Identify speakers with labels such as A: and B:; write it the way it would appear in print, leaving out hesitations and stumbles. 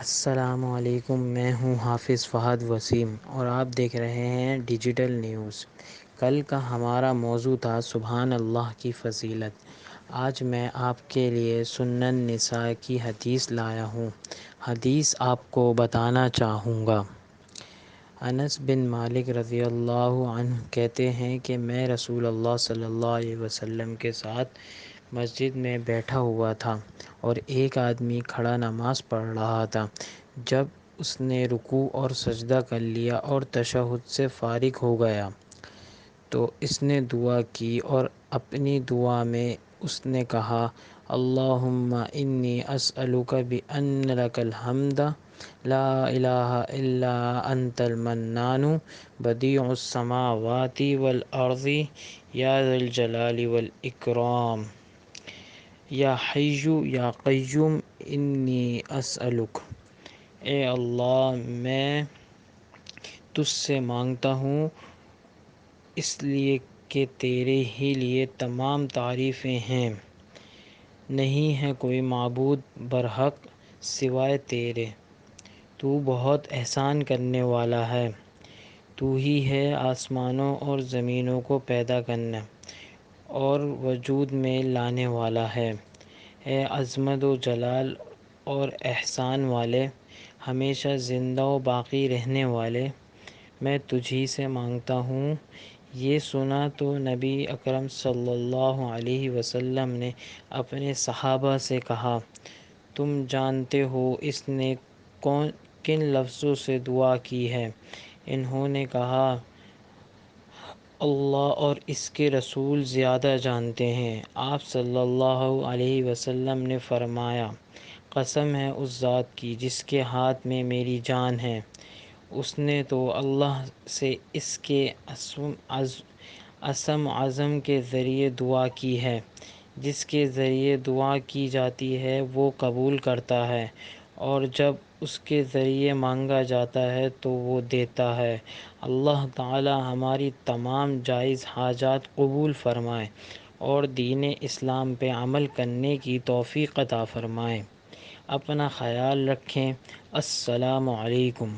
A: السلام علیکم، میں ہوں حافظ فہد وسیم اور آپ دیکھ رہے ہیں ڈیجیٹل نیوز۔ کل کا ہمارا موضوع تھا سبحان اللہ کی فضیلت۔ آج میں آپ کے لیے سنن نساء کی حدیث لایا ہوں۔ حدیث آپ کو بتانا چاہوں گا۔ انس بن مالک رضی اللہ عنہ کہتے ہیں کہ میں رسول اللہ صلی اللہ علیہ وسلم کے ساتھ مسجد میں بیٹھا ہوا تھا اور ایک آدمی کھڑا نماز پڑھ رہا تھا۔ جب اس نے رکوع اور سجدہ کر لیا اور تشہد سے فارغ ہو گیا تو اس نے دعا کی اور اپنی دعا میں اس نے کہا: اللہم انی اسألک بأن لک الحمد لا الہ الا انت المنان بدیع السماوات والارض یا ذا الجلال والاکرام یا حی یا قیوم انی اسألک۔ اے اللہ، میں تجھ سے مانگتا ہوں اس لیے کہ تیرے ہی لیے تمام تعریفیں ہیں، نہیں ہے کوئی معبود برحق سوائے تیرے، تو بہت احسان کرنے والا ہے، تو ہی ہے آسمانوں اور زمینوں کو پیدا کرنے اور وجود میں لانے والا ہے۔ اے عظمت و جلال اور احسان والے، ہمیشہ زندہ و باقی رہنے والے، میں تجھ ہی سے مانگتا ہوں۔ یہ سنا تو نبی اکرم صلی اللہ علیہ وسلم نے اپنے صحابہ سے کہا: تم جانتے ہو اس نے کن لفظوں سے دعا کی ہے؟ انہوں نے کہا: اللہ اور اس کے رسول زیادہ جانتے ہیں۔ آپ صلی اللہ علیہ وسلم نے فرمایا: قسم ہے اس ذات کی جس کے ہاتھ میں میری جان ہے، اس نے تو اللہ سے اس کے اسم اعظم کے ذریعے دعا کی ہے۔ جس کے ذریعے دعا کی جاتی ہے وہ قبول کرتا ہے، اور جب اس کے ذریعے مانگا جاتا ہے تو وہ دیتا ہے۔ اللہ تعالی ہماری تمام جائز حاجات قبول فرمائے اور دین اسلام پہ عمل کرنے کی توفیق عطا فرمائے۔ اپنا خیال رکھیں۔ السلام علیکم۔